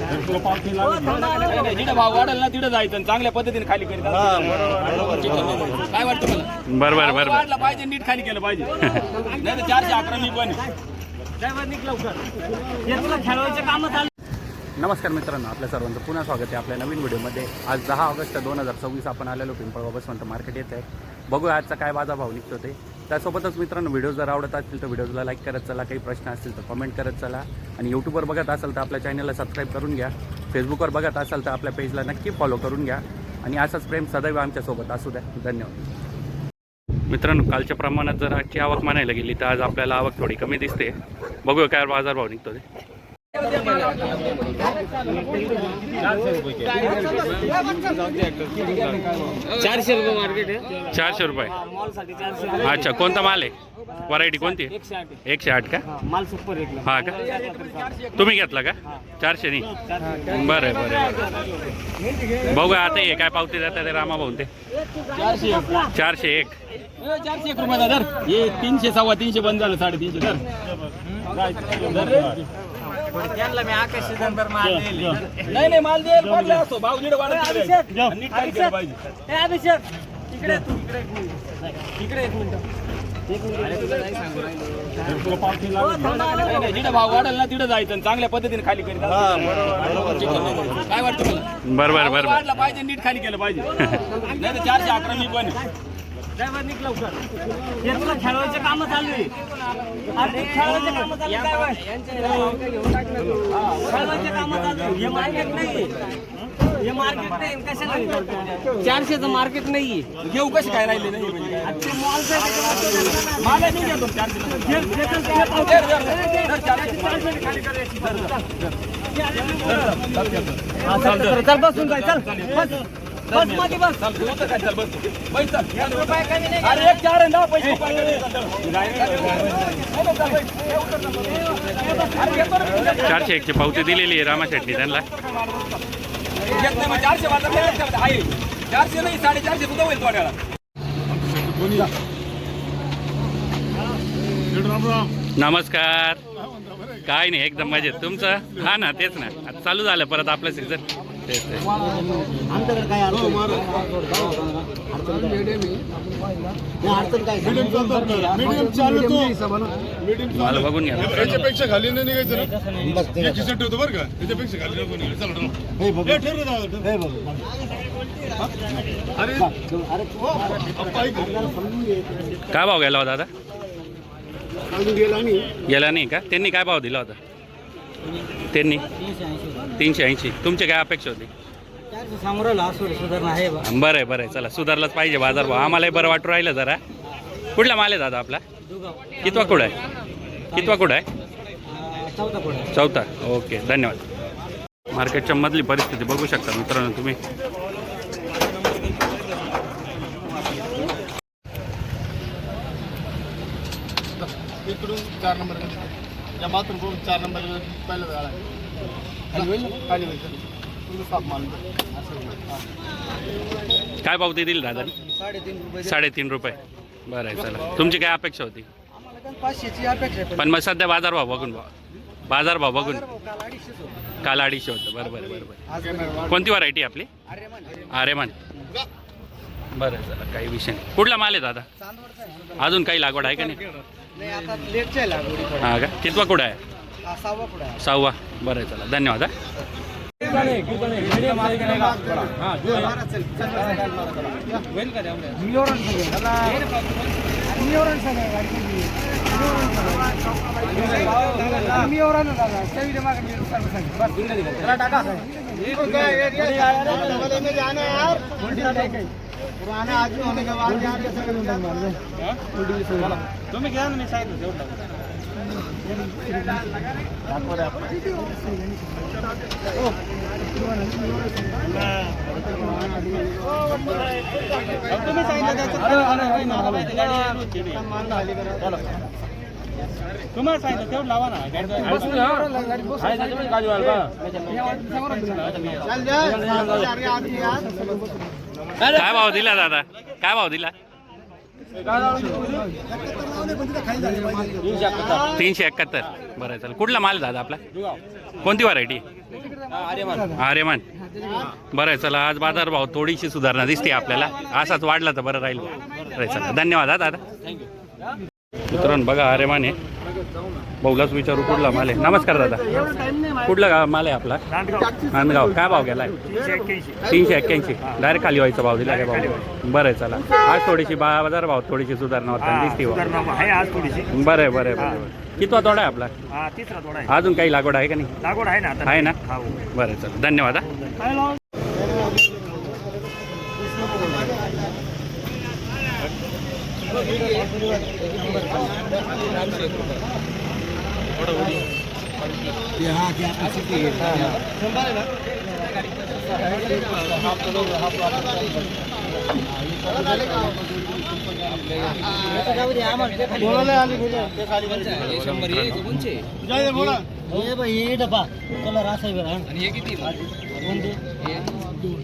जिथं भाव वाढेल ना तिथं जायचं चांगल्या पद्धतीने खाली करीत काय वाटतं मला बरोबर वाढला पाहिजे नीट खाली केलं पाहिजे नाही तर 411 मी पण नमस्कार मित्रांनो, आपल्या सर्वांचं पुन्हा स्वागत आहे आपल्या नवीन व्हिडिओमध्ये। आज 10 ऑगस्ट 2024 आपण आलेलो पिंपळगाव बसवंत मार्केट येत आहे। बघूया आजचा काय बाजारभाव निघतो ते। त्यासोबतच मित्रांनो, व्हिडिओ जर आवडत असतील तर व्हिडिओला लाईक करत चला, काही प्रश्न असतील तर कमेंट करत चला, आणि यूट्यूबवर बघत असाल तर आपल्या चॅनलला सबस्क्राईब करून घ्या, फेसबुकवर बघत असाल तर आपल्या पेजला नक्की फॉलो करून घ्या, आणि असाच प्रेम सदैव आमच्यासोबत असू द्या। धन्यवाद मित्रांनो। कालच्या प्रमाणात जर आजची आवक म्हणायला गेली तर आज आपल्याला आवक थोडी कमी दिसते। बघूया काय बाजारभाव निघतो ते। 400 रुपये मार्केट आहे। 400 रुपये अच्छा, कोणता माल आहे? व्हरायटी कोणती? 108 का? माल सुपर एक हा का? तुम्ही घेतला का? 400 नाही? बरं बरं, बघूया आता हे काय पावती देतात ते रामा भाऊ ते। 401 401 रुपये दादा। हे 300 सव्वा 300 बंद झालं, 350 धर। त्यांना मी आकाशी नंबर माल देईल नाही माल देईल पडला असतो भाव नीट वाढत नीट काय केलं पाहिजे। ए अभिषेक इकडे तू इकडे एक मिनिट जिथं भाव वाढेल ना तिथं जायचं चांगल्या पद्धतीने खाली करीत काय वाटतं मला बरोबर वाढला पाहिजे नीट खाली केलं पाहिजे नाही तर 411 मी पण ड्रायव्हर निघ लवकर खेळवायचे काम चालू आहे। खेळवायचे काम चालू आहे, खेळवायचे काम चालू आहे। हे मार्केट नाही, हे मार्केट नाही कशाला 400चं मार्केट नाही घेऊ कसे काय राहिले नाही माल नाही घेतो 400 चल बसून जाय चल बस मध्ये बस चल बस पैसे अरे 1 4 आणि 10 पैसे 401 ची पावती दिलेली आहे रामा शेट्टी त्यांना। 400 आहे 400 नाही 450 सुद्धा होईल थोड्याला। नमस्कार, काय नाही एकदम मजेत। तुमचं? हा ना, तेच ना, आता चालू झालं परत आपलं सीझन। तेच मला बघून घ्या, याच्यापेक्षा खाली नाही निघायचं खिशात ठेवतो बरं का, याच्यापेक्षा खाली नको निघायचं। काय भाव गेला होता दादा? गेला नाही का? त्यांनी काय भाव दिला होता? त्यांनी 380। तुमची काय अपेक्षा होती? बरं आहे बरं आहे, चला सुधारलाच पाहिजे बाजारभाव, आम्हालाही बरं वाटू राहिलं जरा। कुठला माल आहे दादा आपला? कितवा कुडा आहे? कितवा कुडा आहे? चौथा। ओके, धन्यवाद। मार्केटच्या मधली परिस्थिती बघू शकता मित्रांनो तुम्ही। इकडून 4 नंबर या बाथरूम कडून 4 नंबर पहिला वेळा खाली होईल खाली होईल साफ माल। काय पावती दिली दादा? 3.5 रुपये। बरं आहे, चला। तुमची काय अपेक्षा होती? 500ची अपेक्षा, पण मग सध्या बाजारभाव बघून काल 250 होतं। बरोबर बरोबर। कोणती व्हरायटी आपली? आर्यमान। बरं आहे, चला, काही विषय नाही। कुठला माल आहे दादा? अजून काही लागवड आहे का नाही? हा का? कितवा कुडा आहे? 6वा। बरं आहे, चला, धन्यवाद। तुम्ही घ्या ना, मी सांगितलं तुम्हाला सांगितलं तेवढं लावा ना। काय भाव दिला दादा? काय भाव दिला? 371। बरं, चल। कुठला माल दादा आपला? कोणती व्हरायटी? आर्यमान बरं आहे, चला आज बाजारभाव थोडीशी सुधारणा दिसते आपल्याला, असाच वाढला तर बरं राहील. बरं चला, धन्यवाद हा दादा. मित्रांनो बघा आर्यमान आहे, भाऊलाच विचारू कुठला माल आहे. नमस्कार दादा, कुठला गाव माल आहे आपला? नांदगाव. काय भाव गेला? 381. डायरेक्ट खाली व्हायचा भाव दिला काय भाव? बरं आहे चला, आज थोडीशी बाजारभाव थोडीशी सुधारणा होता दिसते. बरं आहे बरं आहे बरं. कितवा तोडा आहे आपला? तिसरा तोडा आहे. अजून काही लागवड आहे का नाही? लागवड आहे ना आता. आहे ना? हा. बरं चला, धन्यवाद हा.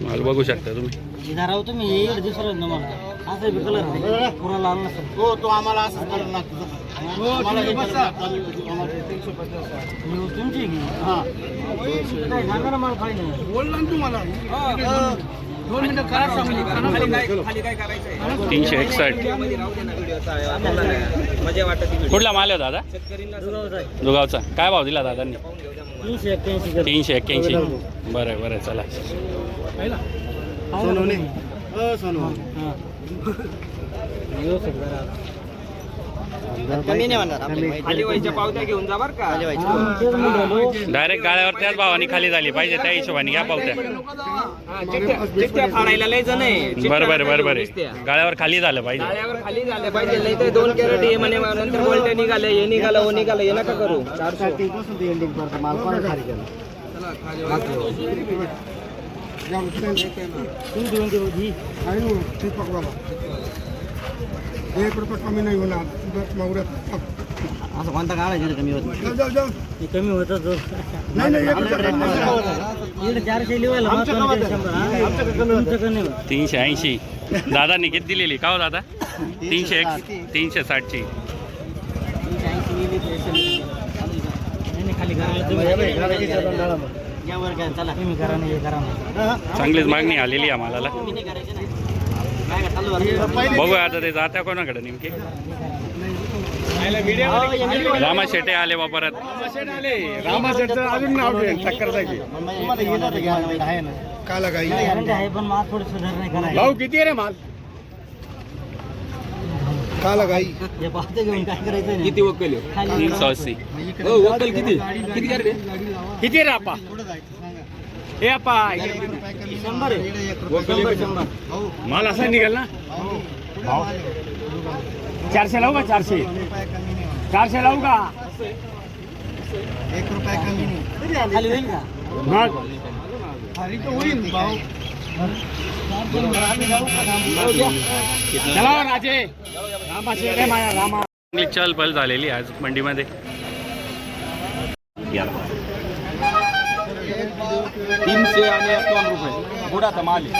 माल बघू शकता तुम्ही. हो तो आम्हाला असंच करायला लागतो. बोलला ना तुम्हाला 2 मिनिटं करा. 361. कुठला माल आहे दादा? दुगावचा. काय भाव दिला दादांनी? 381. बरं आहे बरं आहे चला. सोनवणे सोनवणे कमी नाही म्हणणार. खाली व्हायच्या पावत्या घेऊन जा बरं का. डायरेक्ट गाळ्यावर त्याच भावाने खाली झाली पाहिजे, त्या हिशोबाने घ्या पावत्या. फाडायला लय जण आहे. बरोबर बरोबर आहे, गाळ्यावर खाली झालं पाहिजे. गाळ्यावर खाली झालं पाहिजे, नाही तर 2 कॅरेट हे म्हणे नंतर बोलते निघाले, हे निघालं, हो निघालं, हे नका करू. 400 1 रुपये कमी नाही होणार. असं कोणता काळ आहे कमी होत कमी होत नाही. 380. दादांनी किती दिलेली का हो दादा? 360ची. चांगलीच मागणी आलेली आहे आम्हाला. बघू आता ते जात्या कोणाकडे नेमके. रामा शेटे आले बा परत. रामा शेट अजून नाव टक्कर जायची. काला गाई भाऊ किती आहे रे माल? काला गाई किती वकील 380. वकील किती किती किती रे आपा? हे आपा 100 माल असा निघाल ना. 400 लावू का? 400 लावू का? 1 रुपया कमी नाही. खाली होईल का? मग खाली तर होईल भाऊ. चला राजे. रामा शेठ आहे माझ्या. रामा चांगली चलपल झालेली आज मंडीमध्ये. 300 आणि 51 रुपये थोडासा माल आहे.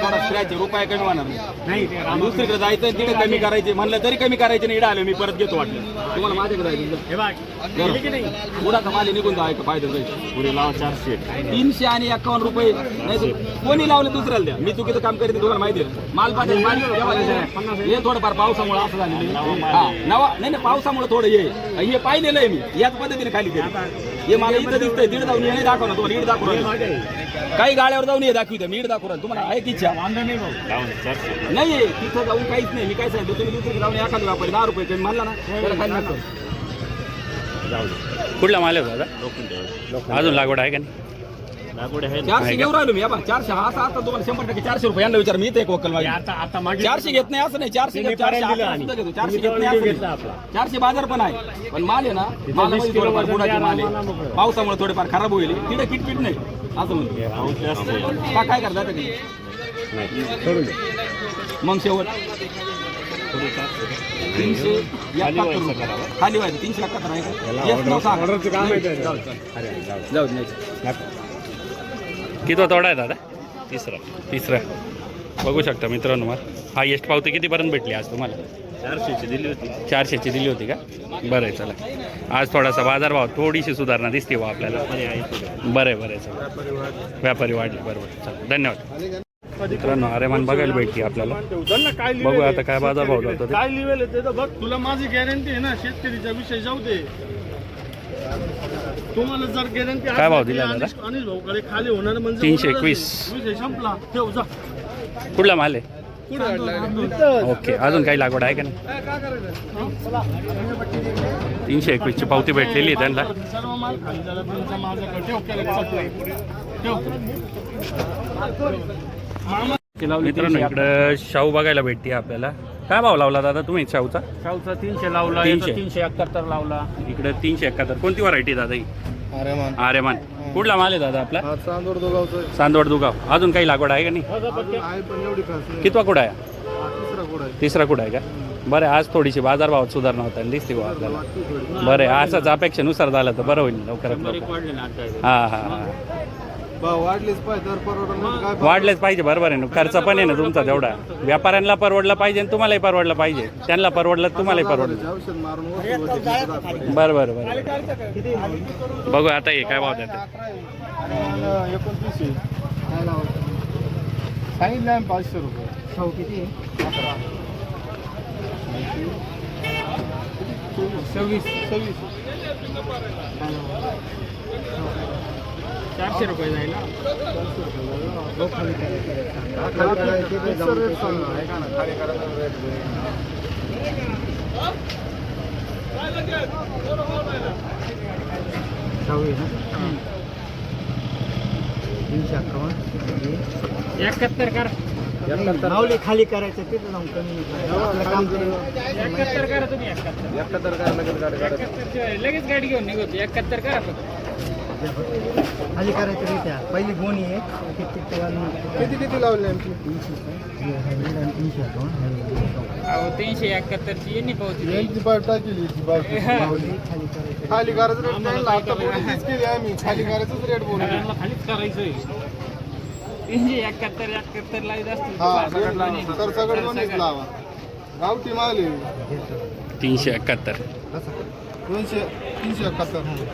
थोडा स्क्रॅच रुपये कमी होणार नाही. दुसरीकडे जायचं तिकडे कमी करायचे म्हणलं तरी कमी करायचे नाही. इकडे आलो मी परत घेतो वाटलं तुम्हाला माझ्याकडे जायचं. हे बघ थोडासा माल निघून जायचं फायदा जायचं. पुढे लावा 400. 300 आणि 51 रुपये नाही तर कोणी लावलं दुसऱ्याला द्या. मी चुकीचं काम करीत तुम्हाला माहिती आहे. माल पाहिजे हे थोडंफार पावसामुळे असं झालेलं हा नवा नाही नाही पावसामुळे थोडं हे पाहिलेलं आहे मी याच पद्धतीने खाली केलं. हे मला इथं दिसतंय दीड जाऊन हे दाखव ना तुम्हाला. इड दाखव काही गाड्यावर जाऊन हे दाखवित मी इड दाखव तुम्हाला आहे की इच्छा नाही तिथं जाऊन काहीच नाही. मी काय सांगतो तुम्ही दुसरीकडे जाऊन एखादं व्यापारी 10 रुपये कमी म्हणला ना त्याला खाली नसतं. कुठला माल आहे दादा? अजून लागवड आहे का नाही? 400 घेऊन राहिलो मी. 400 हा आता तुम्हाला 100% 400 रुपये यांना विचार. मी इथे एक वक्कल आता मागे 400 घेत नाही असं नाही. 400 घेत 400 घेत नाही असं नाही. 400 बाजार पण आहे पण माल आहे ना माल थोडंफार बुडाचे माल आहे. पावसामुळे थोडेफार खराब होईल. तिकडे किटकिट नाही असं म्हणतो. काय करता मग शेवट 371 खाली व्हायचं. 371 आहे का? जाऊ दे. किती तोडा आहे दादा? तिसरा. बघू शकता मित्रांनो. हायेस्ट पावती कितीपर्यंत भेटली आज तुम्हाला? 400ची दिली होती का? बरं आहे, चला. आज थोडासा बाजारभाव थोडीशी सुधारणा दिसते बा आपल्याला. बरं आहे चला. व्यापारी वाढले, बरोबर. चला, धन्यवाद. मित्रांनो, आरेमान बघायला भेटते आपल्याला. बघू आता काय बाजारभाव जातो ते. काय लिहिलेलं ते तर बघ. तुला माझी गॅरंटी आहे ना, शेतकरीचा विषय जाऊ दे. तुम्हाला जर गॅरंटी काय भाव दिला दादा? अनिल भाऊकडे खाली होणार म्हणजे 321. विषय संपला. ठेव जा. कुठला माल आहे? ओके, अजून काही लागवड आहे का नाही? 321ची पावती भेटलेली आहे त्यांना. सर्व माल खाली झाला तुमचा माझ्याकडे. ठेव मित्रांनो, इकडं शाहू बघायला भेटते आपल्याला. काय भाव लावला दादा तुम्ही शाहूचा? शाहूचा 300 लावला, 300. 371 लावला. इकडे 371. कोणती व्हरायटी दादा ही? आर्यमान. कुठला माल आहे दादा आपला? चांदवड दुगाव. अजून काही लागवड आहे का नाही? कितवा कुठं आहे? तिसरा कुठं आहे का? बरं आहे, आज थोडीशी बाजारभावात सुधारणा होता दिसते बा आपल्याला. बरं आहे, असंच अपेक्षेनुसार झालं तर बरं होईल लवकरात लवकर. हां. वाढलेच पाहिजे, बरोबर आहे ना. खर्च पण आहे ना तुमचा तेवढा. व्यापाऱ्यांना परवडला पाहिजे आणि तुम्हालाही परवडलं पाहिजे. त्यांना परवडलं तुम्हालाही परवडलं. बरं. बघू आता हे काय भाव देते. 29 सांगितलं आम्ही 500 रुपये. शाहू किती? 26. 400 रुपये जाईल. माऊली खाली करायचं तिथं जाऊन कमी करा तुम्ही. 71 लगेच गाडी घेऊन निघतो. 71 करा फक्त. खाली करायचं रित्या पहिली गोणी आहे किती लावले आमची? 371 ची यांनी पावती. यांची पाईप टाकली. खाली करायचं रेट नाही लागतं. तीच केली आम्ही. खाली करायचंच रेट बोलू. खालीच करायचंय. 371 ला असतील. तर सगळं कोणीच लावा. गावठी माल आहे. 371. 371.